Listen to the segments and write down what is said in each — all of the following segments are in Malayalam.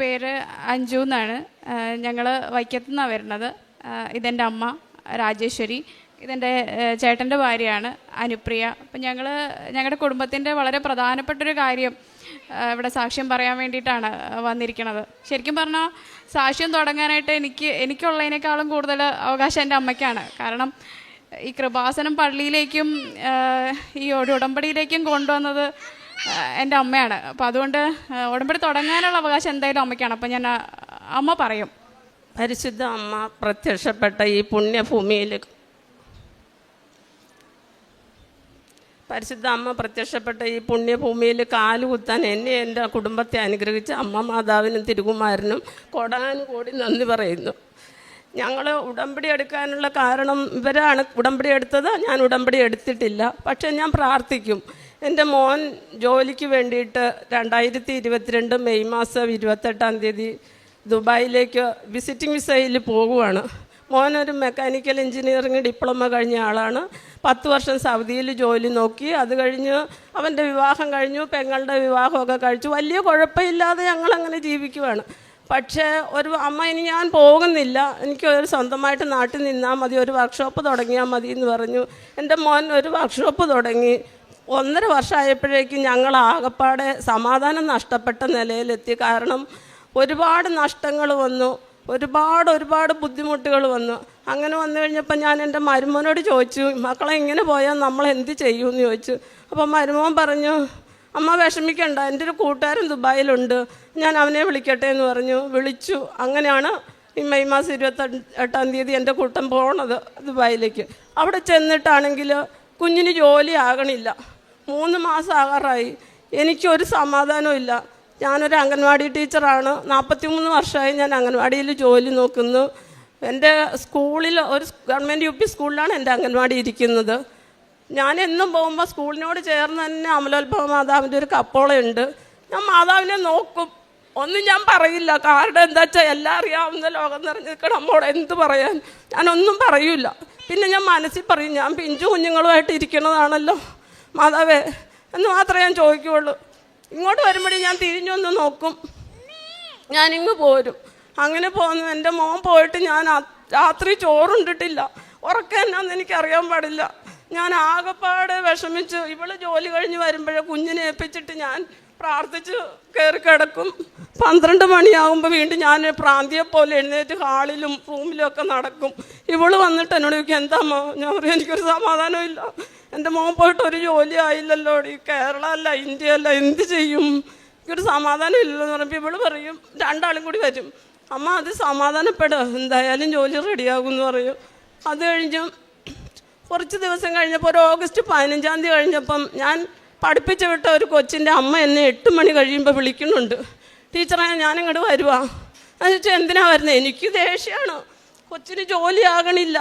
പേര് അഞ്ജു എന്നാണ്. ഞങ്ങൾ വൈക്കത്തു നിന്നാണ് വരുന്നത്. ഇതെൻ്റെ അമ്മ രാജേശ്വരി, ഇതെൻ്റെ ചേട്ടൻ്റെ ഭാര്യയാണ് അനുപ്രിയ. അപ്പം ഞങ്ങളുടെ കുടുംബത്തിൻ്റെ വളരെ പ്രധാനപ്പെട്ടൊരു കാര്യം ഇവിടെ സാക്ഷ്യം പറയാൻ വേണ്ടിയിട്ടാണ് വന്നിരിക്കുന്നത്. ശരിക്കും പറഞ്ഞാൽ സാക്ഷ്യം തുടങ്ങാനായിട്ട് എനിക്കുള്ളതിനേക്കാളും കൂടുതൽ അവകാശം എൻ്റെ അമ്മയ്ക്കാണ്. കാരണം ഈ കൃപാസനം പള്ളിയിലേക്കും ഈ ഉടമ്പടിയിലേക്കും കൊണ്ടുവന്നത് എൻ്റെ അമ്മയാണ്. അപ്പം അതുകൊണ്ട് ഉടമ്പടി തുടങ്ങാനുള്ള അവകാശം എന്തായാലും അമ്മയ്ക്കാണ്. അപ്പം ഞാൻ അമ്മ പറയും. പരിശുദ്ധ അമ്മ പ്രത്യക്ഷപ്പെട്ട ഈ പുണ്യഭൂമിയിൽ കാലുകുത്താൻ എന്നെ എൻ്റെ കുടുംബത്തെ അനുഗ്രഹിച്ച അമ്മ മാതാവിനും തിരുകുമാരനും കോടാനുകോടി നന്ദി പറയുന്നു. ഞങ്ങൾ ഉടമ്പടി എടുക്കാനുള്ള കാരണം ഇവരാണ് ഉടമ്പടി എടുത്തത്. ഞാൻ ഉടമ്പടി എടുത്തിട്ടില്ല. പക്ഷേ ഞാൻ പ്രാർത്ഥിക്കും. എൻ്റെ മോൻ ജോലിക്ക് വേണ്ടിയിട്ട് 2022 മെയ് മാസം 28 ദുബായിലേക്ക് വിസിറ്റിംഗ് വിസയിൽ പോകുവാണ്. മോനൊരു മെക്കാനിക്കൽ എഞ്ചിനീയറിംഗ് ഡിപ്ലോമ കഴിഞ്ഞ ആളാണ്. 10 വർഷം സൗദിയിൽ ജോലി നോക്കി. അത് കഴിഞ്ഞ് അവൻ്റെ വിവാഹം കഴിഞ്ഞു, പെങ്ങളുടെ വിവാഹമൊക്കെ കഴിച്ചു. വലിയ കുഴപ്പമില്ലാതെ ഞങ്ങളങ്ങനെ ജീവിക്കുവാണ്. പക്ഷേ ഒരു അമ്മ, ഇനി ഞാൻ പോകുന്നില്ല, എനിക്ക് ഒരു സ്വന്തമായിട്ട് നാട്ടിൽ നിന്നാൽ മതി, ഒരു വർക്ക്ഷോപ്പ് തുടങ്ങിയാൽ മതി എന്ന് പറഞ്ഞു. എൻ്റെ മോൻ ഒരു വർക്ക്ഷോപ്പ് തുടങ്ങി. 1.5 വർഷമായപ്പോഴേക്കും ഞങ്ങൾ ആകപ്പാടെ സമാധാനം നഷ്ടപ്പെട്ട നിലയിലെത്തി. കാരണം ഒരുപാട് നഷ്ടങ്ങൾ വന്നു, ഒരുപാട് ബുദ്ധിമുട്ടുകൾ വന്നു. അങ്ങനെ വന്നു കഴിഞ്ഞപ്പോൾ ഞാൻ എൻ്റെ മരുമോനോട് ചോദിച്ചു, മക്കളെ ഇങ്ങനെ പോയാൽ നമ്മൾ എന്ത് ചെയ്യുമെന്ന് ചോദിച്ചു. അപ്പോൾ മരുമോൻ പറഞ്ഞു, അമ്മ വിഷമിക്കണ്ട, എൻ്റെ ഒരു കൂട്ടുകാരൻ ദുബായിലുണ്ട്, ഞാൻ അവനെ വിളിക്കട്ടെ എന്ന് പറഞ്ഞു. വിളിച്ചു. അങ്ങനെയാണ് ഈ മെയ് മാസം 28 എൻ്റെ കൂട്ടം പോണത് ദുബായിലേക്ക്. അവിടെ ചെന്നിട്ടാണെങ്കിൽ കുഞ്ഞിന് ജോലി ആകണില്ല. 3 മാസം ആകാറായി. എനിക്കൊരു സമാധാനവും ഇല്ല. ഞാനൊരു അംഗൻവാടി ടീച്ചറാണ്. 43 വർഷമായി ഞാൻ അംഗൻവാടിയിൽ ജോലി നോക്കുന്നു. എൻ്റെ സ്കൂളിൽ ഒരു ഗവൺമെൻറ് UP സ്കൂളിലാണ് എൻ്റെ അംഗൻവാടി ഇരിക്കുന്നത്. ഞാൻ എന്നും പോകുമ്പോൾ സ്കൂളിനോട് ചേർന്ന് തന്നെ അമലോത്ഭവ മാതാവിൻ്റെ ഒരു കപ്പോളയുണ്ട്. ഞാൻ മാതാവിനെ നോക്കും. ഒന്നും ഞാൻ പറയില്ല. കാരണം എന്താ വെച്ചാൽ എല്ലാം അറിയാവുന്ന ലോകം നിറഞ്ഞ് നിൽക്കണം. നമ്മോട് എന്ത് പറയാൻ, ഞാനൊന്നും പറയൂല. പിന്നെ ഞാൻ മനസ്സിൽ പറയും, ഞാൻ പിഞ്ചു കുഞ്ഞുങ്ങളുമായിട്ട് ഇരിക്കണതാണല്ലോ മാതാവേ എന്ന് മാത്രമേ ഞാൻ ചോദിക്കുകയുള്ളൂ. ഇങ്ങോട്ട് വരുമ്പോഴേ ഞാൻ തിരിഞ്ഞൊന്ന് നോക്കും, ഞാനിങ്ങ് പോരും. അങ്ങനെ പോന്നു. എൻ്റെ മോൻ പോയിട്ട് ഞാൻ രാത്രി ചോറുണ്ടിട്ടില്ല. ഉറക്കം എന്നാന്ന് എനിക്കറിയാൻ പാടില്ല. ഞാൻ ആകെപ്പാടെ വിഷമിച്ച് ഇവള് ജോലി കഴിഞ്ഞ് വരുമ്പോഴേ കുഞ്ഞിനെ ഏൽപ്പിച്ചിട്ട് ഞാൻ പ്രാർത്ഥിച്ച് കയറി കിടക്കും. 12 മണിയാകുമ്പോൾ വീണ്ടും ഞാൻ പ്രാന്തിയെ പോലെ എഴുന്നേറ്റ് ഹാളിലും റൂമിലും ഒക്കെ നടക്കും. ഇവള് വന്നിട്ട് എന്നോട് ചോദിക്കും, എന്താ അമ്മ? ഞാൻ പറയും, എനിക്കൊരു സമാധാനം ഇല്ല. എൻ്റെ മോൻ പോയിട്ട് ഒരു ജോലി ആയില്ലല്ലോ, ഈ കേരള അല്ല ഇന്ത്യ അല്ല, എന്ത് ചെയ്യും? എനിക്കൊരു സമാധാനം ഇല്ലെന്ന് പറയുമ്പോൾ ഇവള് പറയും, 2 ആളും കൂടി വരും, അമ്മ അത് സമാധാനപ്പെടുക, എന്തായാലും ജോലി റെഡിയാകും എന്ന് പറയും. അത് കഴിഞ്ഞ് കുറച്ച് ദിവസം കഴിഞ്ഞപ്പോൾ ഒരു ഓഗസ്റ്റ് 15 കഴിഞ്ഞപ്പം ഞാൻ പഠിപ്പിച്ച് വിട്ട ഒരു കൊച്ചിൻ്റെ അമ്മ എന്നെ 8 മണി കഴിയുമ്പോൾ വിളിക്കുന്നുണ്ട്, ടീച്ചറെ ഞാനിങ്ങോട്ട് വരുവാ. എന്ന് വെച്ചാൽ എന്തിനാ വരുന്നത്? എനിക്ക് ദേഷ്യമാണ്. കൊച്ചിന് ജോലി ആകണില്ല,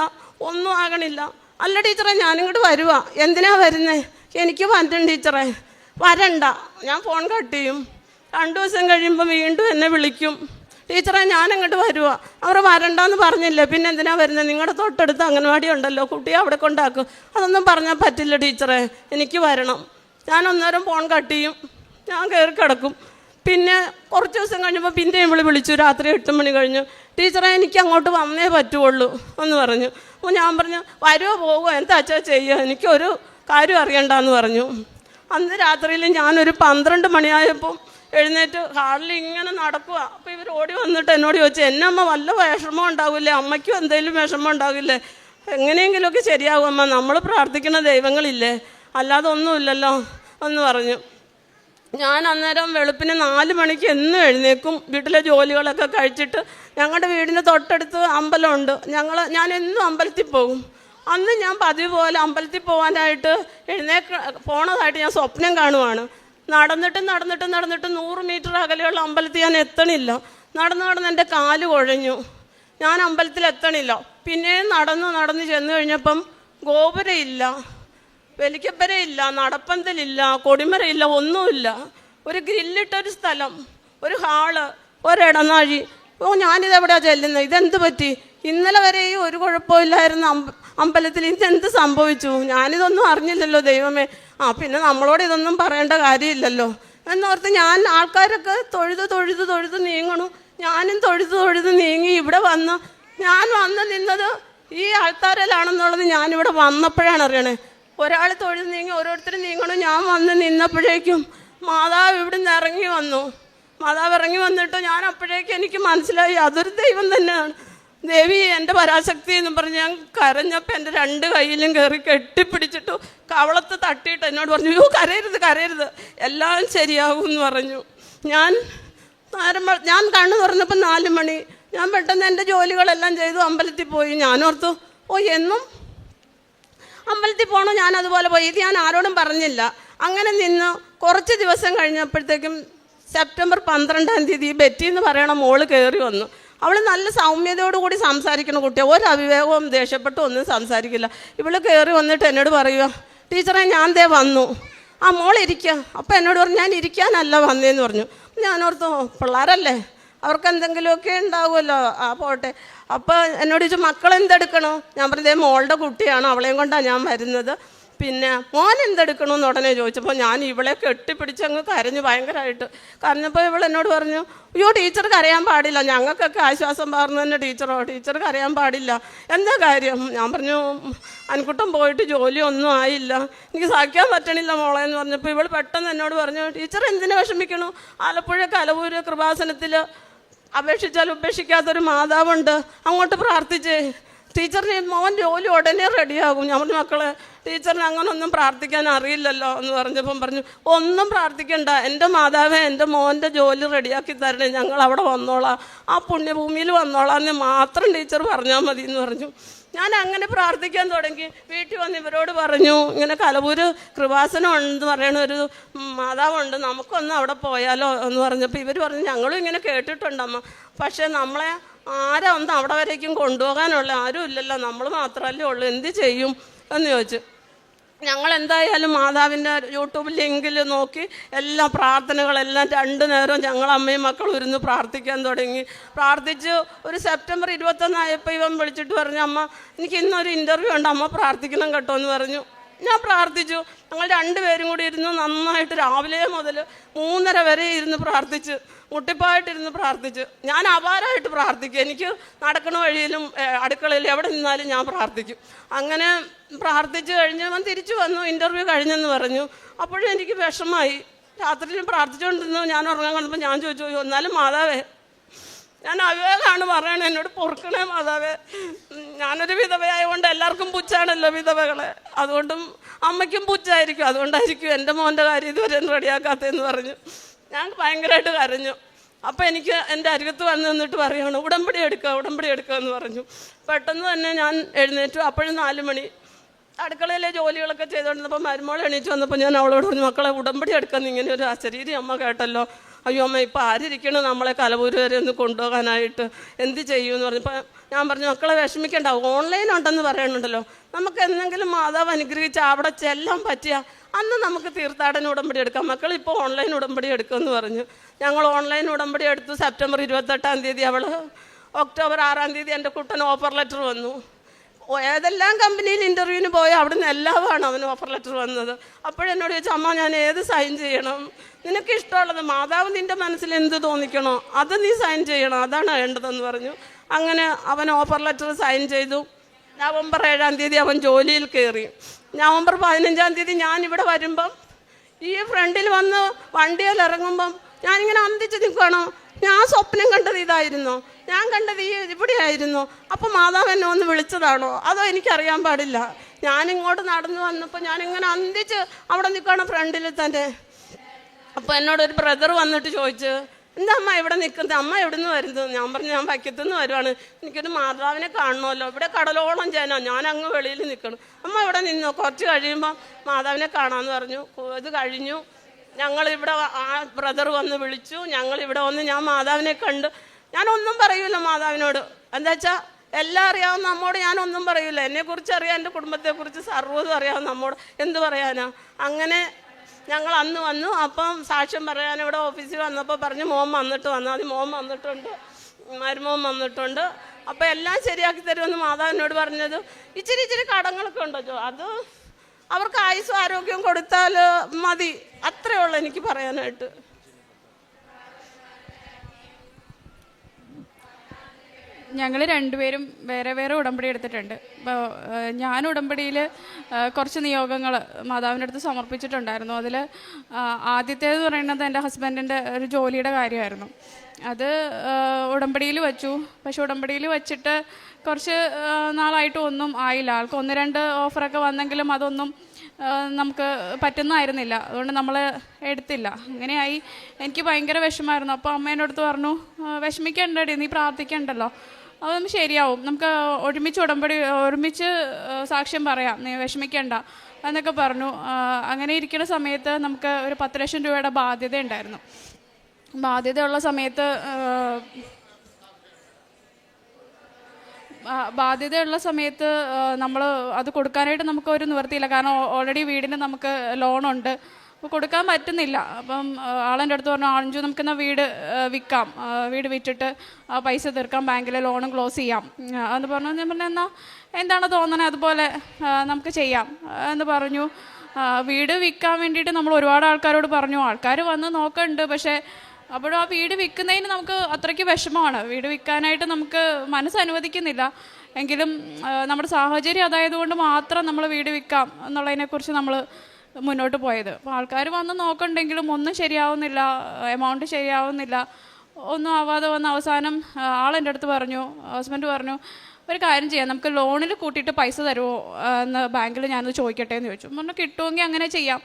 ഒന്നും ആകണില്ല. അല്ല ടീച്ചറെ ഞാനിങ്ങോട്ട് വരുവാ. എന്തിനാ വരുന്നത്? എനിക്ക് വരണം ടീച്ചറെ. വരണ്ട. ഞാൻ ഫോൺ കട്ട് ചെയ്യും. 2 ദിവസം കഴിയുമ്പോൾ വീണ്ടും എന്നെ വിളിക്കും, ടീച്ചറെ ഞാനിങ്ങോട്ട് വരുവാ. അവർ വരണ്ടെന്ന് പറഞ്ഞില്ലേ, പിന്നെ എന്തിനാ വരുന്നത്? നിങ്ങളുടെ തൊട്ടടുത്ത് അംഗൻവാടി ഉണ്ടല്ലോ, കുട്ടിയെ അവിടെ കൊണ്ടാക്കും. അതൊന്നും പറഞ്ഞാൽ പറ്റില്ല ടീച്ചറെ, എനിക്ക് വരണം. ഞാൻ അന്നേരം ഫോൺ കട്ട് ചെയ്യും, ഞാൻ കയറി കിടക്കും. പിന്നെ കുറച്ച് ദിവസം കഴിഞ്ഞപ്പോൾ പിന്നെയും വിളിച്ചു, രാത്രി 8 മണി കഴിഞ്ഞു, ടീച്ചറെ എനിക്ക് അങ്ങോട്ട് വന്നേ പറ്റുള്ളൂ എന്ന് പറഞ്ഞു. അപ്പോൾ ഞാൻ പറഞ്ഞു, വരുമോ പോകുമോ എന്താ വെച്ചാൽ ചെയ്യുക, എനിക്കൊരു കാര്യം അറിയണ്ടെന്ന് പറഞ്ഞു. അന്ന് രാത്രിയിൽ ഞാനൊരു 12 മണിയായപ്പോൾ എഴുന്നേറ്റ് ഹാളിൽ ഇങ്ങനെ നടക്കുക. അപ്പോൾ ഇവർ ഓടി വന്നിട്ട് എന്നോട് ചോദിച്ചു, എന്നമ്മ വല്ല വിഷമം ഉണ്ടാവില്ലേ, അമ്മയ്ക്കും എന്തെങ്കിലും വിഷമം ഉണ്ടാവില്ലേ? എങ്ങനെയെങ്കിലുമൊക്കെ ശരിയാകും അമ്മ, നമ്മൾ പ്രാർത്ഥിക്കുന്ന ദൈവങ്ങളില്ലേ, അല്ലാതെ ഒന്നുമില്ലല്ലോ എന്ന് പറഞ്ഞു. ഞാൻ അന്നേരം വെളുപ്പിന് 4 മണിക്ക് എന്നും എഴുന്നേക്കും. വീട്ടിലെ ജോലികളൊക്കെ കഴിച്ചിട്ട് ഞങ്ങളുടെ വീടിൻ്റെ തൊട്ടടുത്ത് അമ്പലമുണ്ട്. ഞാൻ എന്നും അമ്പലത്തിൽ പോകും. അന്ന് ഞാൻ പതിവ് പോലെ അമ്പലത്തിൽ പോകാനായിട്ട് പോണതായിട്ട് ഞാൻ സ്വപ്നം കാണുവാണ്. നടന്നിട്ട് 100 മീറ്റർ അകലെയുള്ള അമ്പലത്തിൽ ഞാൻ എത്തണില്ല. നടന്ന് എൻ്റെ കാല് കുഴഞ്ഞു. ഞാൻ അമ്പലത്തിൽ എത്തണില്ല. പിന്നെ നടന്ന് ചെന്ന് കഴിഞ്ഞപ്പം ഗോപുരമില്ല, വെലിക്കപ്പരയില്ല, നടപ്പന്തലില്ല, കൊടിമരയില്ല, ഒന്നുമില്ല. ഒരു ഗ്രില്ലിട്ടൊരു സ്ഥലം, ഒരു ഹാള്, ഒരിടനാഴി. ഞാനിതെവിടെയാണ് ചെല്ലുന്നത്? ഇതെന്ത് പറ്റി? ഇന്നലെ വരെയും ഒരു കുഴപ്പമില്ലായിരുന്നു അമ്പലത്തിൽ, ഇതെന്ത് സംഭവിച്ചു? ഞാനിതൊന്നും അറിഞ്ഞില്ലല്ലോ ദൈവമേ. പിന്നെ നമ്മളോട് ഇതൊന്നും പറയേണ്ട കാര്യമില്ലല്ലോ എന്നോർത്ത് ഞാൻ ആൾക്കാരൊക്കെ തൊഴുത് നീങ്ങണു. ഞാനും തൊഴുത് നീങ്ങി ഇവിടെ വന്ന് ഞാൻ വന്ന് നിന്നത് ഈ ആൾക്കാരിലാണെന്നുള്ളത് ഞാനിവിടെ വന്നപ്പോഴാണ് അറിയണേ. ഒരാൾ തൊഴുത് നീങ്ങി ഓരോരുത്തരും നീങ്ങണം. ഞാൻ വന്ന് നിന്നപ്പോഴേക്കും മാതാവ് ഇവിടെ നിന്ന് ഇറങ്ങി വന്നു. മാതാവ് ഇറങ്ങി വന്നിട്ട് ഞാൻ അപ്പോഴേക്കും എനിക്ക് മനസ്സിലായി അതൊരു ദൈവം തന്നെയാണ്. ദേവി എൻ്റെ പരാശക്തി എന്ന് പറഞ്ഞ് ഞാൻ കരഞ്ഞപ്പോൾ എൻ്റെ 2 കൈയിലും കയറി കെട്ടിപ്പിടിച്ചിട്ടു കവളത്ത് തട്ടിയിട്ട് എന്നോട് പറഞ്ഞു, യോ കരയരുത് എല്ലാം ശരിയാകും എന്ന് പറഞ്ഞു. ഞാൻ കണ്ണു തുറന്നപ്പോൾ 4 മണി. ഞാൻ പെട്ടെന്ന് എൻ്റെ ജോലികളെല്ലാം ചെയ്തു അമ്പലത്തിൽ പോയി. ഞാനോർത്തു എന്നും അമ്പലത്തിൽ പോകണം. ഞാൻ അതുപോലെ പോയി. ഇത് ഞാൻ ആരോടും പറഞ്ഞില്ല. അങ്ങനെ നിന്ന് കുറച്ച് ദിവസം കഴിഞ്ഞപ്പോഴത്തേക്കും സെപ്റ്റംബർ 12-ാം തീയതി ബെറ്റി എന്ന് പറയണ മോള് കയറി വന്നു. അവൾ നല്ല സൗമ്യതയോടുകൂടി സംസാരിക്കുന്ന കുട്ടിയാണ്. ഒരു അവിവേകവും ദേഷ്യപ്പെട്ടും ഒന്നും സംസാരിക്കില്ല. ഇവള് കയറി വന്നിട്ട് എന്നോട് പറയുക, ടീച്ചറെ ഞാൻ ദേ വന്നു. ആ മോളിരിക്കുക. അപ്പം എന്നോട് പറഞ്ഞു, ഞാൻ ഇരിക്കാനല്ല വന്നേന്ന് പറഞ്ഞു. ഞാനോർത്തു പിള്ളേരല്ലേ, അവർക്ക് എന്തെങ്കിലുമൊക്കെ ഉണ്ടാവുമല്ലോ, പോട്ടെ. അപ്പോൾ എന്നോട് ചോദിച്ചു മക്കളെന്തെടുക്കണോ? ഞാൻ പറഞ്ഞതേ മോളുടെ കുട്ടിയാണ്, അവളെയും കൊണ്ടാണ് ഞാൻ വരുന്നത്. പിന്നെ മോൻ എന്തെടുക്കണമെന്ന് ഉടനെ ചോദിച്ചപ്പോൾ ഞാൻ ഇവളെ കെട്ടിപ്പിടിച്ചങ്ങ് കരഞ്ഞു ഭയങ്കരമായിട്ട്. കരഞ്ഞപ്പോൾ ഇവൾ എന്നോട് പറഞ്ഞു, അയ്യോ ടീച്ചർ കരയാൻ പാടില്ല, ഞങ്ങൾക്കൊക്കെ ആശ്വാസം പകർന്നു തന്നെ ടീച്ചർ കരയാൻ പാടില്ല. എന്താ കാര്യം? ഞാൻ പറഞ്ഞു, അൻകുട്ടം പോയിട്ട് ജോലിയൊന്നും ആയില്ല, എനിക്ക് സഹിക്കാൻ പറ്റണില്ല മോളെ എന്ന് പറഞ്ഞപ്പോൾ ഇവൾ പെട്ടെന്ന് എന്നോട് പറഞ്ഞു, ടീച്ചർ എന്തിനു വിഷമിക്കണു? ആലപ്പുഴ കലവൂര് കൃപാസനത്തിൽ അപേക്ഷിച്ചാൽ ഉപേക്ഷിക്കാത്തൊരു മാതാവുണ്ട്, അങ്ങോട്ട് പ്രാർത്ഥിച്ചേ, ടീച്ചറിന് മോൻ ജോലി ഉടനെ റെഡിയാകും. ഞാൻ പറഞ്ഞു, മക്കളെ ടീച്ചറിന് അങ്ങനൊന്നും പ്രാർത്ഥിക്കാൻ അറിയില്ലല്ലോ എന്ന് പറഞ്ഞപ്പം പറഞ്ഞു, ഒന്നും പ്രാർത്ഥിക്കണ്ട, എൻ്റെ മാതാവേ എൻ്റെ മോൻ്റെ ജോലി റെഡിയാക്കി തരണേ, ഞങ്ങൾ അവിടെ വന്നോളാം, ആ പുണ്യഭൂമിയിൽ വന്നോളാം എന്ന് മാത്രം ടീച്ചർ പറഞ്ഞാൽ മതി എന്ന് പറഞ്ഞു. ഞാൻ അങ്ങനെ പ്രാർത്ഥിക്കാൻ തുടങ്ങി. വീട്ടിൽ വന്ന് ഇവരോട് പറഞ്ഞു, ഇങ്ങനെ കലവൂര് കൃപാസനം ഉണ്ടെന്ന് പറയണ ഒരു മാതാവുണ്ട്, നമുക്കൊന്ന് അവിടെ പോയാലോ എന്ന് പറഞ്ഞപ്പോൾ ഇവർ പറഞ്ഞു, ഞങ്ങളും ഇങ്ങനെ കേട്ടിട്ടുണ്ടമ്മ, പക്ഷേ നമ്മളെ ആരാ ഒന്ന് അവിടെ വരേക്കും കൊണ്ടുപോകാനുള്ള ആരും ഇല്ലല്ലോ, നമ്മൾ മാത്രമല്ലേ ഉള്ളൂ, എന്ത് ചെയ്യും എന്ന് ചോദിച്ചു. ഞങ്ങൾ എന്തായാലും മാതാവിൻ്റെ യൂട്യൂബ് ലിങ്കിൽ നോക്കി എല്ലാ പ്രാർത്ഥനകളെല്ലാം 2 നേരം ഞങ്ങൾ അമ്മയും മക്കളും ഇരുന്ന് പ്രാർത്ഥിക്കാൻ തുടങ്ങി. പ്രാർത്ഥിച്ച് ഒരു സെപ്റ്റംബർ 21 ആയപ്പോൾ ഇവൻ വിളിച്ചിട്ട് പറഞ്ഞു, അമ്മ എനിക്ക് ഇന്നൊരു ഇൻ്റർവ്യൂ ഉണ്ട്, അമ്മ പ്രാർത്ഥിക്കണം കേട്ടോ എന്ന് പറഞ്ഞു. ഞാൻ പ്രാർത്ഥിച്ചു. ഞങ്ങൾ 2 പേരും കൂടി ഇരുന്ന് നന്നായിട്ട് രാവിലെ മുതൽ 3:30 വരെ ഇരുന്ന് പ്രാർത്ഥിച്ച്, മുട്ടിപ്പായിട്ടിരുന്ന് പ്രാർത്ഥിച്ച്. ഞാൻ അപാരമായിട്ട് പ്രാർത്ഥിക്കും. എനിക്ക് നടക്കണ വഴിയിലും അടുക്കളയിലും എവിടെ നിന്നാലും ഞാൻ പ്രാർത്ഥിക്കും. അങ്ങനെ പ്രാർത്ഥിച്ച് കഴിഞ്ഞ് അവൻ തിരിച്ചു വന്നു, ഇൻ്റർവ്യൂ കഴിഞ്ഞെന്ന് പറഞ്ഞു. അപ്പോഴും എനിക്ക് വിഷമമായി. രാത്രിയിലും പ്രാർത്ഥിച്ചുകൊണ്ടിരുന്നു. ഞാൻ ഉറങ്ങാൻ കണ്ടപ്പോൾ ഞാൻ ചോദിച്ചു, എന്നാലും മാതാവേ, ഞാൻ അവിവേകാണ് പറയണേ, എന്നോട് പൊറുക്കണേ മാതാവേ, ഞാനൊരു വിധവയായതുകൊണ്ട് എല്ലാവർക്കും പുച്ഛാണല്ലോ വിധവകളെ, അതുകൊണ്ടും അമ്മയ്ക്കും പുച്ഛായിരിക്കും, അതുകൊണ്ടായിരിക്കും എൻ്റെ മോൻ്റെ കാര്യം ഇതുവരെ റെഡിയാക്കാത്തതെന്ന് പറഞ്ഞു. ഞാൻ ഭയങ്കരമായിട്ട് കരഞ്ഞു. അപ്പോൾ എനിക്ക് എൻ്റെ അരികത്ത് വന്ന് നിന്നിട്ട് പറയുകയാണ്, ഉടമ്പടി എടുക്കുക എന്ന് പറഞ്ഞു. പെട്ടെന്ന് തന്നെ ഞാൻ എഴുന്നേറ്റു. അപ്പോഴും 4 മണി. അടുക്കളയിലെ ജോലികളൊക്കെ ചെയ്തുകൊണ്ടിരുന്നപ്പോൾ മരുമോൾ എണീറ്റ് വന്നപ്പോൾ ഞാൻ അവളോട് പറഞ്ഞു, മക്കളെ ഉടമ്പടി എടുക്കാമെന്ന് ഇങ്ങനെ ഒരു അശരീരി അമ്മ കേട്ടല്ലോ, അയ്യോ അമ്മ ഇപ്പോൾ ആരിരിക്കണം നമ്മളെ കലവൂര് വരെ ഒന്ന് കൊണ്ടുപോകാനായിട്ട്, എന്ത് ചെയ്യുമെന്ന് പറഞ്ഞപ്പോൾ ഞാൻ പറഞ്ഞു, മക്കളെ വിഷമിക്കേണ്ട, ഓൺലൈൻ ഉണ്ടെന്ന് പറയണുണ്ടല്ലോ, നമുക്ക് എന്തെങ്കിലും മാതാവ് അനുഗ്രഹിച്ച് അവിടെ ചെല്ലാൻ പറ്റിയ അന്ന് നമുക്ക് തീർത്ഥാടന ഉടമ്പടി എടുക്കാം, മക്കൾ ഇപ്പോൾ ഓൺലൈൻ ഉടമ്പടി എടുക്കുമെന്ന് പറഞ്ഞു. ഞങ്ങൾ ഓൺലൈൻ ഉടമ്പടി എടുത്തു. സെപ്റ്റംബർ 28-ാം തീയതി അവൾ, ഒക്ടോബർ 6-ാം തീയതി എൻ്റെ കുട്ടൻ ഓഫർ ലെറ്റർ വന്നു. ഏതെല്ലാം കമ്പനിയിൽ ഇൻ്റർവ്യൂവിന് പോയോ അവിടുന്ന് എല്ലാമാണ് അവന് ഓഫർ ലെറ്റർ വന്നത്. അപ്പോഴെന്നോട് ചോദിച്ചു, അമ്മ ഞാൻ ഏത് സൈൻ ചെയ്യണം? നിനക്ക് ഇഷ്ടമുള്ളത്, മാതാവ് നിൻ്റെ മനസ്സിൽ എന്ത് തോന്നിക്കണോ അത് നീ സൈൻ ചെയ്യണം, അതാണ് വേണ്ടതെന്ന് പറഞ്ഞു. അങ്ങനെ അവൻ ഓഫർ ലെറ്റർ സൈൻ ചെയ്തു. നവംബർ 7-ാം തീയതി അവൻ ജോലിയിൽ കയറി. നവംബർ 15-ാം തീയതി ഞാനിവിടെ വരുമ്പം ഈ ഫ്രണ്ടിൽ വന്ന് വണ്ടിയിൽ ഇറങ്ങുമ്പം ഞാനിങ്ങനെ അന്തിച്ച് നിൽക്കണോ, ഞാൻ സ്വപ്നം കണ്ടത് ഇതായിരുന്നോ, ഞാൻ കണ്ടത് ഇവിടെ ആയിരുന്നു, അപ്പോൾ മാതാവ് എന്നെ ഒന്ന് വിളിച്ചതാണോ അതോ എനിക്കറിയാൻ പാടില്ല. ഞാനിങ്ങോട്ട് നടന്നു വന്നപ്പോൾ ഞാനിങ്ങനെ അന്തിച്ച് അവിടെ നിൽക്കണം ഫ്രണ്ടിൽ തന്നെ. അപ്പോൾ എന്നോടൊരു ബ്രദർ വന്നിട്ട് ചോദിച്ചു, എന്താ അമ്മ ഇവിടെ നിൽക്കുന്നത്, അമ്മ എവിടെ നിന്ന് വരുന്നത്? ഞാൻ പറഞ്ഞു, ഞാൻ വൈക്കത്തുനിന്ന് വരുവാണ്, എനിക്കൊരു മാതാവിനെ കാണണമല്ലോ, ഇവിടെ കടലോളം ജനം, ഞാൻ അങ്ങ് വെളിയിൽ നിൽക്കണം. അമ്മ ഇവിടെ നിന്നോ, കുറച്ച് കഴിയുമ്പോൾ മാതാവിനെ കാണാമെന്ന് പറഞ്ഞു. ഇത് കഴിഞ്ഞു. ഞങ്ങളിവിടെ ആ ബ്രദർ വന്ന് വിളിച്ചു. ഞങ്ങളിവിടെ വന്ന് ഞാൻ മാതാവിനെ കണ്ട്, ഞാനൊന്നും പറയൂല മാതാവിനോട്, എന്താ വെച്ചാൽ എല്ലാം അറിയാവുന്ന നമ്മോട് ഞാനൊന്നും പറയൂല. എന്നെക്കുറിച്ച് അറിയാം, എൻ്റെ കുടുംബത്തെക്കുറിച്ച് സർവ്വതും അറിയാവുന്ന നമ്മോട് എന്ത് പറയാനാ. അങ്ങനെ ഞങ്ങൾ അന്ന് വന്നു. അപ്പം സാക്ഷ്യം പറയാൻ ഇവിടെ ഓഫീസിൽ വന്നപ്പോൾ പറഞ്ഞു, മോൻ വന്നിട്ട് വന്നാൽ മതി. മോൻ വന്നിട്ടുണ്ട്, മരുമോൻ വന്നിട്ടുണ്ട്, അപ്പോൾ എല്ലാം ശരിയാക്കി തരുമെന്ന് മാതാവിനോട് പറഞ്ഞത്. ഇച്ചിരി കടങ്ങളൊക്കെ ഉണ്ടോ, അത് അവർക്ക് ആയുസ്സും ആരോഗ്യവും കൊടുത്താൽ മതി, അത്രയേ ഉള്ളൂ എനിക്ക് പറയാനായിട്ട്. ഞങ്ങൾ രണ്ടുപേരും വേറെ വേറെ ഉടമ്പടി എടുത്തിട്ടുണ്ട്. ഇപ്പോൾ ഞാൻ ഉടമ്പടിയിൽ കുറച്ച് നിയോഗങ്ങൾ മാതാവിൻ്റെ അടുത്ത് സമർപ്പിച്ചിട്ടുണ്ടായിരുന്നു. അതിൽ ആദ്യത്തേത് പറയുന്നത് എൻ്റെ ഹസ്ബൻഡിൻ്റെ ഒരു ജോലിയുടെ കാര്യമായിരുന്നു. അത് ഉടമ്പടിയിൽ വച്ചു. പക്ഷെ ഉടമ്പടിയിൽ വച്ചിട്ട് കുറച്ച് നാളായിട്ട് ഒന്നും ആയില്ല. ആൾക്ക് 1-2 ഓഫറൊക്കെ വന്നെങ്കിലും അതൊന്നും നമുക്ക് പറ്റുന്നതായിരുന്നില്ല. അതുകൊണ്ട് നമ്മൾ എടുത്തില്ല. അങ്ങനെയായി. എനിക്ക് ഭയങ്കര വിഷമമായിരുന്നു. അപ്പോൾ അമ്മേൻ്റെ അടുത്ത് പറഞ്ഞു, വിഷമിക്കണ്ടടി, നീ പ്രാർത്ഥിക്കണ്ടല്ലോ, അതൊന്നും ശരിയാവും, നമുക്ക് ഒരുമിച്ച് സാക്ഷ്യം പറയാം, നീ വിഷമിക്കണ്ട എന്നൊക്കെ പറഞ്ഞു. അങ്ങനെ ഇരിക്കുന്ന സമയത്ത് നമുക്ക് ഒരു 10 ലക്ഷം രൂപയുടെ ബാധ്യത ഉണ്ടായിരുന്നു. ബാധ്യതയുള്ള സമയത്ത് നമ്മൾ അത് കൊടുക്കാനായിട്ട് നമുക്ക് ഒരു നിവൃത്തിയില്ല. കാരണം ഓൾറെഡി വീടിന് നമുക്ക് ലോണുണ്ട്. അപ്പോൾ കൊടുക്കാൻ പറ്റുന്നില്ല. അപ്പം ആളെൻ്റെ അടുത്ത് പറഞ്ഞു, ആഞ്ചു നമുക്കെന്നാൽ വീട് വിൽക്കാം, വീട് വിറ്റിട്ട് പൈസ തീർക്കാം, ബാങ്കിലെ ലോണും ക്ലോസ് ചെയ്യാം എന്ന് പറഞ്ഞു. ഞാൻ പറഞ്ഞു, എന്നാൽ എന്താണ് തോന്നണേ അതുപോലെ നമുക്ക് ചെയ്യാം എന്ന് പറഞ്ഞു. വീട് വിൽക്കാൻ വേണ്ടിയിട്ട് നമ്മൾ ഒരുപാട് ആൾക്കാരോട് പറഞ്ഞു. ആൾക്കാർ വന്ന് നോക്കുന്നുണ്ട്. പക്ഷേ അപ്പോഴും ആ വീട് വിൽക്കുന്നതിന് നമുക്ക് അത്രയ്ക്ക് വിഷമമാണ്. വീട് വിൽക്കാനായിട്ട് നമുക്ക് മനസ്സ് അനുവദിക്കുന്നില്ല. എങ്കിലും നമ്മുടെ സാഹചര്യം അതായതുകൊണ്ട് മാത്രം നമ്മൾ വീട് വിൽക്കാം എന്നുള്ളതിനെക്കുറിച്ച് നമ്മൾ മുന്നോട്ട് പോയത്. അപ്പോൾ ആൾക്കാർ വന്ന് നോക്കണ്ടെങ്കിലും ഒന്നും ശരിയാവുന്നില്ല, എമൗണ്ട് ശരിയാവുന്നില്ല, ഒന്നും ആവാതെ വന്ന അവസാനം ആളെൻ്റെ അടുത്ത് പറഞ്ഞു, ഹസ്ബൻഡ് പറഞ്ഞു, ഒരു കാര്യം ചെയ്യാം, നമുക്ക് ലോണിൽ കൂട്ടിയിട്ട് പൈസ തരുമോ എന്ന് ബാങ്കിൽ ഞാനത് ചോദിക്കട്ടെ എന്ന് ചോദിച്ചു. പറഞ്ഞു കിട്ടുമെങ്കിൽ അങ്ങനെ ചെയ്യാം,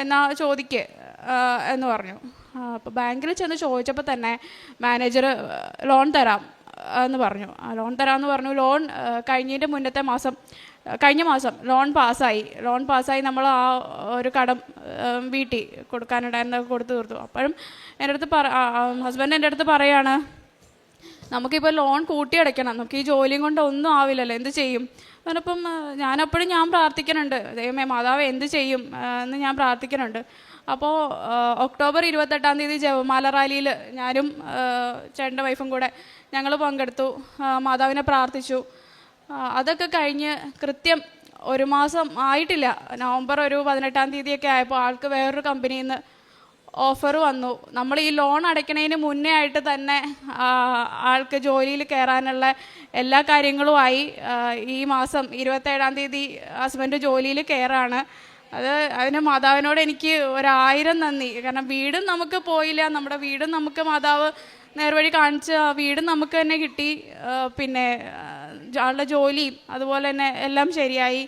എന്നാൽ ചോദിക്ക് എന്ന് പറഞ്ഞു. അപ്പോൾ ബാങ്കിൽ ചെന്ന് ചോദിച്ചപ്പോൾ തന്നെ മാനേജർ ലോൺ തരാം എന്ന് പറഞ്ഞു. ലോൺ തരാമെന്ന് പറഞ്ഞു. ലോൺ കഴിഞ്ഞ മാസം ലോൺ പാസ്സായി. നമ്മൾ ആ ഒരു കടം വീട്ടി കൊടുക്കാനുണ്ടായിരുന്നത് കൊടുത്തു തീർത്തു. അപ്പോഴും എൻ്റെ അടുത്ത് ഹസ്ബൻഡ് എൻ്റെ അടുത്ത് പറയാണ്, നമുക്കിപ്പോൾ ലോൺ കൂട്ടി അടയ്ക്കണം, നമുക്ക് ഈ ജോലിയും കൊണ്ട് ഒന്നും ആവില്ലല്ലോ, എന്ത് ചെയ്യും? പറഞ്ഞപ്പം ഞാൻ പ്രാർത്ഥിക്കുന്നുണ്ട്, ദൈവമേ മാതാവ് എന്ത് ചെയ്യും എന്ന് ഞാൻ പ്രാർത്ഥിക്കുന്നുണ്ട്. അപ്പോൾ ഒക്ടോബർ 28-ാം തീയതി ജപമാല റാലിയിൽ ഞാനും ചേട്ടൻ്റെ വൈഫും കൂടെ ഞങ്ങൾ പങ്കെടുത്തു, മാതാവിനെ പ്രാർത്ഥിച്ചു. അതൊക്കെ കഴിഞ്ഞ് കൃത്യം 1 മാസം ആയിട്ടില്ല, നവംബർ 18-ാം തീയതിയൊക്കെ ആയപ്പോൾ ആൾക്ക് വേറൊരു കമ്പനിയിൽ നിന്ന് ഓഫർ വന്നു. നമ്മൾ ഈ ലോൺ അടയ്ക്കുന്നതിന് മുന്നേ ആയിട്ട് തന്നെ ആൾക്ക് ജോലിയിൽ കയറാനുള്ള എല്ലാ കാര്യങ്ങളും ആയി. ഈ മാസം 27-ാം തീയതി ഹസ്ബൻഡ് ജോലിയിൽ കയറാണ്. അതിന് മാതാവിനോട് എനിക്ക് 1000 നന്ദി. കാരണം വീടും നമുക്ക് പോയില്ല, നമ്മുടെ വീടും നമുക്ക് മാതാവ് നേർവഴി കാണിച്ച് ആ വീടും നമുക്ക് തന്നെ കിട്ടി. പിന്നെ ആളുടെ ജോലിയും അതുപോലെ തന്നെ എല്ലാം ശരിയായി.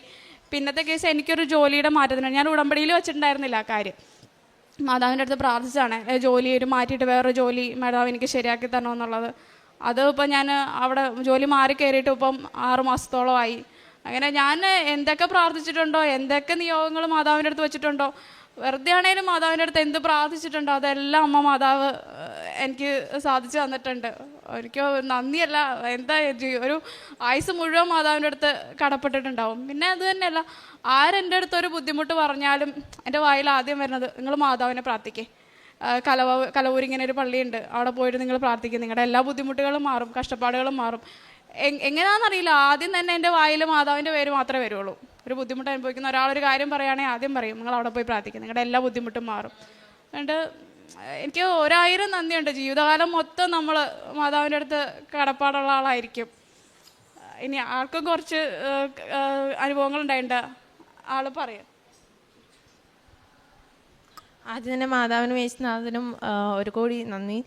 പിന്നത്തെ കേസ് എനിക്കൊരു ജോലിയുടെ മാറ്റത്തിന് ഞാൻ ഉടമ്പടിയിൽ വെച്ചിട്ടുണ്ടായിരുന്നില്ല ആ കാര്യം. മാതാവിൻ്റെ അടുത്ത് പ്രാർത്ഥിച്ചാണ് ജോലി മാറ്റിയിട്ട് വേറൊരു ജോലി മാതാവ് എനിക്ക് ശരിയാക്കി തരണമെന്നുള്ളത്. അത് ഇപ്പം ഞാൻ അവിടെ ജോലി മാറി കയറിയിട്ട് ഇപ്പം 6 മാസത്തോളമായി. അങ്ങനെ ഞാൻ എന്തൊക്കെ പ്രാർത്ഥിച്ചിട്ടുണ്ടോ, എന്തൊക്കെ നിയോഗങ്ങൾ മാതാവിൻ്റെ അടുത്ത് വെച്ചിട്ടുണ്ടോ, വെറുതെ ആണെങ്കിലും മാതാവിൻ്റെ അടുത്ത് എന്ത് പ്രാർത്ഥിച്ചിട്ടുണ്ടോ അതെല്ലാം അമ്മ മാതാവ് എനിക്ക് സാധിച്ചു തന്നിട്ടുണ്ട്. എനിക്ക് നന്ദിയല്ല, എന്താ ഒരു ആയുസ് മുഴുവൻ മാതാവിൻ്റെ അടുത്ത് കടപ്പെട്ടിട്ടുണ്ടാവും. പിന്നെ അത് തന്നെയല്ല, ആരെൻ്റെ അടുത്തൊരു ബുദ്ധിമുട്ട് പറഞ്ഞാലും എൻ്റെ വായിൽ ആദ്യം വരുന്നത്, നിങ്ങൾ മാതാവിനെ പ്രാർത്ഥിക്കേ, കലവൂരിങ്ങനെ ഒരു പള്ളിയുണ്ട്, അവിടെ പോയിട്ട് നിങ്ങൾ പ്രാർത്ഥിക്കും, നിങ്ങളുടെ എല്ലാ ബുദ്ധിമുട്ടുകളും മാറും, കഷ്ടപ്പാടുകളും മാറും. എങ്ങനെയാണെന്നറിയില്ല, ആദ്യം തന്നെ എൻ്റെ വായിൽ മാതാവിൻ്റെ പേര് മാത്രമേ വരുള്ളൂ. ഒരു ബുദ്ധിമുട്ട് അനുഭവിക്കുന്ന ഒരാളൊരു കാര്യം പറയുകയാണെങ്കിൽ ആദ്യം പറയും, നിങ്ങൾ അവിടെ പോയി പ്രാർത്ഥിക്കും, നിങ്ങളുടെ എല്ലാ ബുദ്ധിമുട്ടും മാറും. അതുകൊണ്ട് എനിക്ക് 1000 നന്ദിയുണ്ട്. ജീവിതകാലം മൊത്തം നമ്മൾ മാതാവിൻ്റെ അടുത്ത് കടപ്പാടുള്ള ആളായിരിക്കും. ഇനി ആൾക്കും കുറച്ച് അനുഭവങ്ങൾ ഉണ്ടായിട്ടുണ്ട്, ആൾ പറയാം. ആദ്യം തന്നെ മാതാവിനും യേശുനാഥനും 1 കോടി നന്ദി.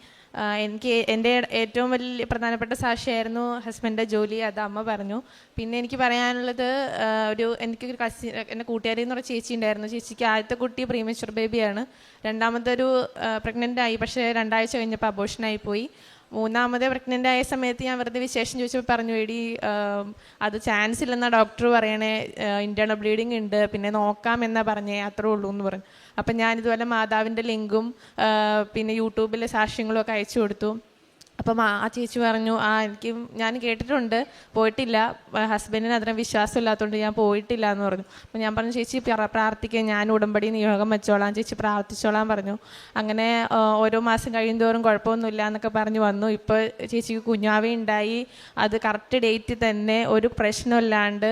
എനിക്ക് എൻ്റെ ഏറ്റവും വലിയ പ്രധാനപ്പെട്ട സാക്ഷിയായിരുന്നു ഹസ്ബൻഡിൻ്റെ ജോലി, അത് അമ്മ പറഞ്ഞു. പിന്നെ എനിക്ക് പറയാനുള്ളത്, എനിക്കൊരു എൻ്റെ കൂട്ടുകാരി എന്ന് പറഞ്ഞ ചേച്ചി ഉണ്ടായിരുന്നു. ചേച്ചിക്ക് ആദ്യത്തെ കുട്ടി പ്രീമച്വർ ബേബിയാണ്. രണ്ടാമതൊരു പ്രഗ്നൻ്റ് ആയി, പക്ഷേ 2 ആഴ്ച കഴിഞ്ഞപ്പോൾ അബോർഷനായി പോയി. 3ാമത് പ്രഗ്നൻ്റ് ആയ സമയത്ത് ഞാൻ വെറുതെ വിശേഷം ചോദിച്ചപ്പോൾ പറഞ്ഞു, എടി അത് ചാൻസ് ഇല്ലെന്നാണ് ഡോക്ടർ പറയണേ, ഇൻറ്റേർണൽ ബ്ലീഡിങ് ഉണ്ട്, പിന്നെ നോക്കാം എന്നാ പറഞ്ഞേ, അത്രേ ഉള്ളൂ എന്ന് പറഞ്ഞു. അപ്പം ഞാനിതുപോലെ മാതാവിൻ്റെ ലിങ്കും പിന്നെ യൂട്യൂബിലെ സാക്ഷ്യങ്ങളും ഒക്കെ അയച്ചു കൊടുത്തു. അപ്പം ആ ചേച്ചി പറഞ്ഞു, ഞാൻ കേട്ടിട്ടുണ്ട്, പോയിട്ടില്ല, ഹസ്ബൻഡിന് അതിന് വിശ്വാസമില്ലാത്തതുകൊണ്ട് ഞാൻ പോയിട്ടില്ല എന്ന് പറഞ്ഞു. അപ്പം ഞാൻ പറഞ്ഞു, ചേച്ചി പ്രാർത്ഥിക്കുക, ഞാൻ ഉടമ്പടി നിയോഗം വെച്ചോളാം, ചേച്ചി പ്രാർത്ഥിച്ചോളാം പറഞ്ഞു. അങ്ങനെ ഓരോ മാസം കഴിയുന്തോറും കുഴപ്പമൊന്നുമില്ല എന്നൊക്കെ പറഞ്ഞു വന്നു. ഇപ്പോൾ ചേച്ചിക്ക് കുഞ്ഞാവേ ഉണ്ടായി. അത് കറക്റ്റ് ഡേറ്റ് തന്നെ, ഒരു പ്രശ്നമില്ലാണ്ട്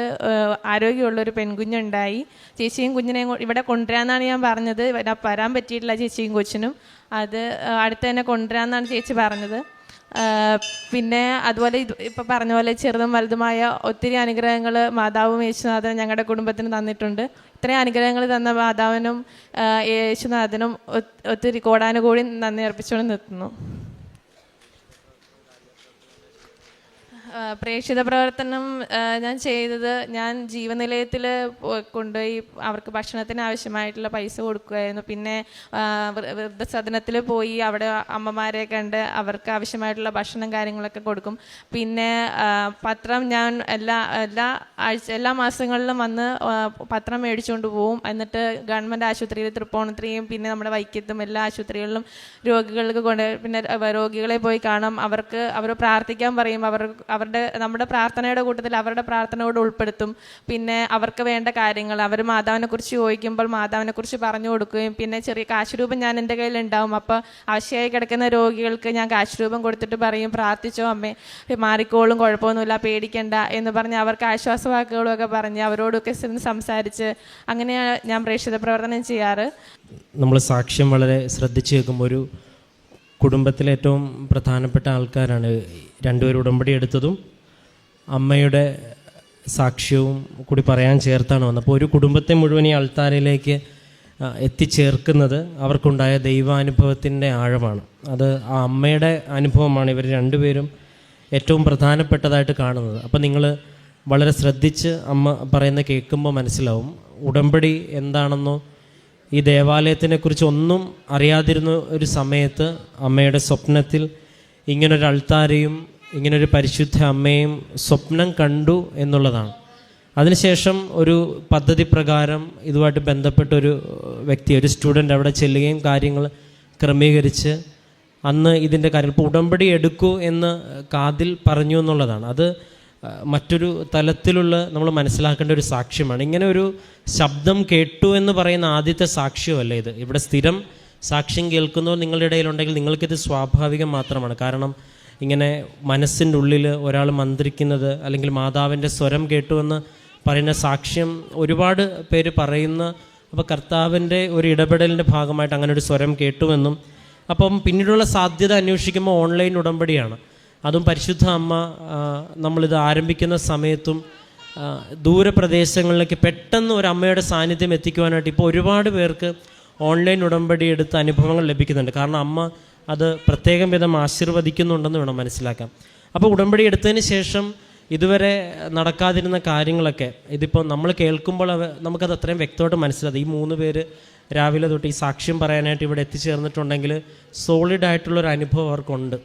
ആരോഗ്യമുള്ളൊരു പെൺകുഞ്ഞുണ്ടായി. ചേച്ചിയും കുഞ്ഞിനെയും ഇവിടെ കൊണ്ടുവരാമെന്നാണ് ഞാൻ പറഞ്ഞത്. വരാൻ പറ്റിയിട്ടില്ല ചേച്ചിയും കൊച്ചിനും. അത് അടുത്ത് തന്നെ കൊണ്ടുവരാമെന്നാണ് ചേച്ചി പറഞ്ഞത്. പിന്നെ അതുപോലെ ഇപ്പം പറഞ്ഞ പോലെ ചെറുതും വലുതുമായ ഒത്തിരി അനുഗ്രഹങ്ങൾ മാതാവും യേശുനാഥനും ഞങ്ങളുടെ കുടുംബത്തിന് തന്നിട്ടുണ്ട്. ഇത്രയും അനുഗ്രഹങ്ങൾ തന്ന മാതാവിനും യേശുനാഥനും ഒത്തിരി കോടാനുകൂടി നന്ദി അർപ്പിച്ചുകൊണ്ട് നിർത്തുന്നു. പ്രേക്ഷിത പ്രവർത്തനം ഞാൻ ചെയ്തത്, ഞാൻ ജീവനിലയത്തിൽ കൊണ്ടുപോയി അവർക്ക് ഭക്ഷണത്തിന് ആവശ്യമായിട്ടുള്ള പൈസ കൊടുക്കുമായിരുന്നു. പിന്നെ വൃദ്ധസദനത്തിൽ പോയി അവിടെ അമ്മമാരെ കണ്ട് അവർക്ക് ആവശ്യമായിട്ടുള്ള ഭക്ഷണം കാര്യങ്ങളൊക്കെ കൊടുക്കും. പിന്നെ പത്രം ഞാൻ എല്ലാ മാസങ്ങളിലും വന്ന് പത്രം മേടിച്ചുകൊണ്ട് പോവും. എന്നിട്ട് ഗവൺമെൻറ് ആശുപത്രിയിൽ തൃപ്പൂണിത്തുറയും പിന്നെ നമ്മുടെ വൈക്കത്തും എല്ലാ ആശുപത്രികളിലും രോഗികൾക്ക് പിന്നെ രോഗികളെ പോയി കാണാം. അവർ പ്രാർത്ഥിക്കാൻ പറയും. നമ്മുടെ പ്രാർത്ഥനയുടെ കൂട്ടത്തിൽ അവരുടെ പ്രാർത്ഥനയോട് ഉൾപ്പെടുത്തും. പിന്നെ അവർക്ക് വേണ്ട കാര്യങ്ങൾ അവർ മാതാവിനെ കുറിച്ച് ചോദിക്കുമ്പോൾ മാതാവിനെ കുറിച്ച് പറഞ്ഞു കൊടുക്കുകയും പിന്നെ ചെറിയ കാശുരൂപം ഞാൻ എൻ്റെ കയ്യിൽ ഉണ്ടാവും. അപ്പോൾ ആവശ്യമായി കിടക്കുന്ന രോഗികൾക്ക് ഞാൻ കാശുരൂപം കൊടുത്തിട്ട് പറയും, പ്രാർത്ഥിച്ചോ അമ്മേ, മാറിക്കോളും, കുഴപ്പമൊന്നുമില്ല, പേടിക്കണ്ട എന്ന് പറഞ്ഞ് അവർക്ക് ആശ്വാസവാക്കുകളും ഒക്കെ പറഞ്ഞ് അവരോടൊക്കെ സംസാരിച്ച് അങ്ങനെയാണ് ഞാൻ പ്രേക്ഷിത പ്രവർത്തനം ചെയ്യാറ്. നമ്മൾ സാക്ഷ്യം വളരെ ശ്രദ്ധിച്ച് കേൾക്കുമ്പോൾ ഒരു കുടുംബത്തിലെ ഏറ്റവും പ്രധാനപ്പെട്ട ആൾക്കാരാണ് രണ്ടുപേരും ഉടമ്പടി എടുത്തതും അമ്മയുടെ സാക്ഷ്യവും കൂടി പറയാൻ ചേർത്താണ് വന്നത്. അപ്പോൾ ഒരു കുടുംബത്തെ മുഴുവൻ ഈ അൾത്താരയിലേക്ക് എത്തിച്ചേർക്കുന്നത് അവർക്കുണ്ടായ ദൈവാനുഭവത്തിൻ്റെ ആഴമാണ്. അത് ആ അമ്മയുടെ അനുഭവമാണ് ഇവർ രണ്ടുപേരും ഏറ്റവും പ്രധാനപ്പെട്ടതായിട്ട് കാണുന്നത്. അപ്പോൾ നിങ്ങൾ വളരെ ശ്രദ്ധിച്ച് അമ്മ പറയുന്ന കേൾക്കുമ്പോൾ മനസ്സിലാവും ഉടമ്പടി എന്താണെന്നോ ഈ ദേവാലയത്തിനെക്കുറിച്ച് ഒന്നും അറിയാതിരുന്ന ഒരു സമയത്ത് അമ്മയുടെ സ്വപ്നത്തിൽ ഇങ്ങനൊരു അൾത്താരയും ഇങ്ങനൊരു പരിശുദ്ധ അമ്മയും സ്വപ്നം കണ്ടു എന്നുള്ളതാണ്. അതിനുശേഷം ഒരു പദ്ധതി പ്രകാരം ഇതുമായിട്ട് ബന്ധപ്പെട്ടൊരു വ്യക്തി, ഒരു സ്റ്റുഡൻ്റ് അവിടെ ചെല്ലുകയും കാര്യങ്ങൾ ക്രമീകരിച്ച് അന്ന് ഇതിൻ്റെ കാര്യം ഇപ്പോൾ ഉടമ്പടി എടുക്കൂ എന്ന് കാതിൽ പറഞ്ഞു എന്നുള്ളതാണ്. അത് മറ്റൊരു തലത്തിലുള്ള നമ്മൾ മനസ്സിലാക്കേണ്ട ഒരു സാക്ഷ്യമാണ്. ഇങ്ങനെ ഒരു ശബ്ദം കേട്ടു എന്ന് പറയുന്ന ആദ്യത്തെ സാക്ഷ്യമല്ല ഇത്. ഇവിടെ സ്ഥിരം സാക്ഷ്യം കേൾക്കുന്നവർ നിങ്ങളുടെ ഇടയിലുണ്ടെങ്കിൽ നിങ്ങൾക്കിത് സ്വാഭാവികം മാത്രമാണ്. കാരണം ഇങ്ങനെ മനസ്സിൻ്റെ ഉള്ളിൽ ഒരാൾ മന്ത്രിക്കുന്നത് അല്ലെങ്കിൽ മാതാവിൻ്റെ സ്വരം കേട്ടു എന്ന് പറയുന്ന സാക്ഷ്യം ഒരുപാട് പേര് പറയുന്ന, അപ്പോൾ കർത്താവിൻ്റെ ഒരു ഇടപെടലിൻ്റെ ഭാഗമായിട്ട് അങ്ങനെ ഒരു സ്വരം കേട്ടുവെന്നും അപ്പം പിന്നീടുള്ള സാധ്യത അന്വേഷിക്കുമ്പോൾ ഓൺലൈൻ ഉടമ്പടിയാണ്. അതും പരിശുദ്ധ അമ്മ നമ്മളിത് ആരംഭിക്കുന്ന സമയത്തും ദൂരപ്രദേശങ്ങളിലേക്ക് പെട്ടെന്ന് ഒരു അമ്മയുടെ സാന്നിധ്യം എത്തിക്കുവാനായിട്ട് ഇപ്പോൾ ഒരുപാട് പേർക്ക് ഓൺലൈൻ ഉടമ്പടി എടുത്ത അനുഭവങ്ങൾ ലഭിക്കുന്നുണ്ട്. കാരണം അമ്മ അത് പ്രത്യേകം വിധം ആശീർവദിക്കുന്നുണ്ടെന്ന് വേണം മനസ്സിലാക്കാം. അപ്പോൾ ഉടമ്പടി എടുത്തതിന് ശേഷം ഇതുവരെ നടക്കാതിരുന്ന കാര്യങ്ങളൊക്കെ ഇതിപ്പോൾ നമ്മൾ കേൾക്കുമ്പോൾ നമുക്കത് അത്രയും വ്യക്തമായിട്ട് മനസ്സിലാകും. ഈ 3 പേര് രാവിലെ തൊട്ട് ഈ സാക്ഷ്യം പറയാനായിട്ട് ഇവിടെ എത്തിച്ചേർന്നിട്ടുണ്ടെങ്കിൽ സോളിഡായിട്ടുള്ളൊരു അനുഭവം അവർക്കുണ്ട്.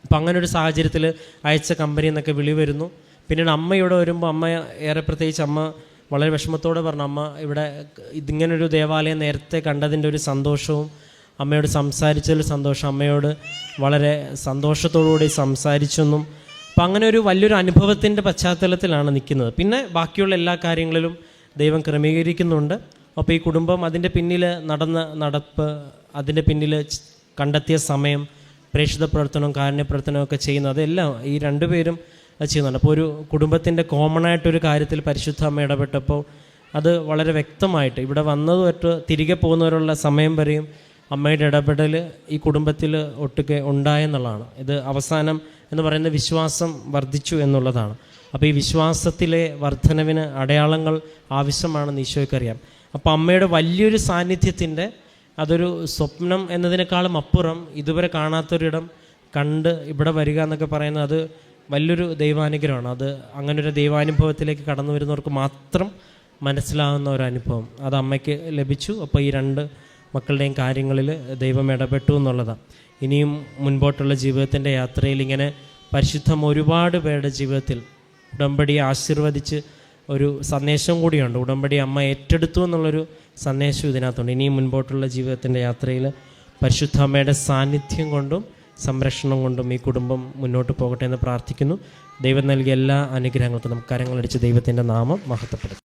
അപ്പം അങ്ങനെ ഒരു സാഹചര്യത്തിൽ അയച്ച കമ്പനിയിൽ നിന്നൊക്കെ വിളി വരുന്നു. പിന്നീട് അമ്മ ഇവിടെ വരുമ്പോൾ അമ്മ ഏറെ പ്രത്യേകിച്ച് അമ്മ വളരെ വിഷമത്തോടെ പറഞ്ഞു, അമ്മ ഇവിടെ ഇതിങ്ങനൊരു ദേവാലയം നേരത്തെ കണ്ടതിൻ്റെ ഒരു സന്തോഷവും അമ്മയോട് സംസാരിച്ചതിൽ സന്തോഷം, അമ്മയോട് വളരെ സന്തോഷത്തോടുകൂടി സംസാരിച്ചെന്നും. അപ്പം അങ്ങനെ ഒരു വലിയൊരു അനുഭവത്തിൻ്റെ പശ്ചാത്തലത്തിലാണ് നിൽക്കുന്നത്. പിന്നെ ബാക്കിയുള്ള എല്ലാ കാര്യങ്ങളിലും ദൈവം ക്രമീകരിക്കുന്നുണ്ട്. അപ്പോൾ ഈ കുടുംബം അതിൻ്റെ പിന്നിൽ നടപ്പ്, അതിൻ്റെ പിന്നിൽ കണ്ടെത്തിയ സമയം, പ്രേക്ഷിത പ്രവർത്തനവും കാരുണ്യ പ്രവർത്തനവും ഒക്കെ ചെയ്യുന്നത് അതെല്ലാം ഈ 2 പേരും ചെയ്യുന്നുണ്ട്. അപ്പോൾ ഒരു കുടുംബത്തിൻ്റെ കോമൺ ആയിട്ടൊരു കാര്യത്തിൽ പരിശുദ്ധ അമ്മ ഇടപെട്ടപ്പോൾ അത് വളരെ വ്യക്തമായിട്ട് ഇവിടെ വന്നതുമായിട്ട് തിരികെ പോകുന്നവരുള്ള സമയം വരെയും അമ്മയുടെ ഇടപെടൽ ഈ കുടുംബത്തിൽ ഒട്ടുക്കെ ഉണ്ടായെന്നുള്ളതാണ്. ഇത് അവസാനം എന്ന് പറയുന്ന വിശ്വാസം വർദ്ധിച്ചു എന്നുള്ളതാണ്. അപ്പോൾ ഈ വിശ്വാസത്തിലെ വർധനവിന് അടയാളങ്ങൾ ആവശ്യമാണെന്ന് ഈശോയ്ക്കറിയാം. അപ്പോൾ അമ്മയുടെ വലിയൊരു സാന്നിധ്യത്തിൻ്റെ അതൊരു സ്വപ്നം എന്നതിനേക്കാളും അപ്പുറം ഇതുവരെ കാണാത്തൊരിടം കണ്ട് ഇവിടെ വരിക എന്നൊക്കെ പറയുന്നത് അത് വലിയൊരു ദൈവാനുഗ്രഹമാണ്. അത് അങ്ങനൊരു ദൈവാനുഭവത്തിലേക്ക് കടന്നു വരുന്നവർക്ക് മാത്രം മനസ്സിലാകുന്ന ഒരു അനുഭവം അത് അമ്മയ്ക്ക് ലഭിച്ചു. അപ്പോൾ ഈ 2 മക്കളുടെയും കാര്യങ്ങളിൽ ദൈവം ഇടപെട്ടു എന്നുള്ളതാണ്. ഇനിയും മുൻപോട്ടുള്ള ജീവിതത്തിൻ്റെ യാത്രയിൽ ഇങ്ങനെ പരിശുദ്ധം ഒരുപാട് പേരുടെ ജീവിതത്തിൽ ഉടമ്പടിയെ ആശീർവദിച്ച് ഒരു സന്ദേശം കൂടിയുണ്ട്. ഉടമ്പടി അമ്മ ഏറ്റെടുത്തു എന്നുള്ളൊരു സന്ദേശം ഇതിനകത്തുണ്ട്. ഇനിയും മുൻപോട്ടുള്ള ജീവിതത്തിൻ്റെ യാത്രയിൽ പരിശുദ്ധ അമ്മയുടെ സാന്നിധ്യം കൊണ്ടും സംരക്ഷണം കൊണ്ടും ഈ കുടുംബം മുന്നോട്ട് പോകട്ടെ എന്ന് പ്രാർത്ഥിക്കുന്നു. ദൈവം നൽകിയ എല്ലാ അനുഗ്രഹങ്ങൾക്കും നമുക്ക് കരങ്ങളടിച്ച് ദൈവത്തിൻ്റെ നാമം മഹത്വപ്പെടുത്തും.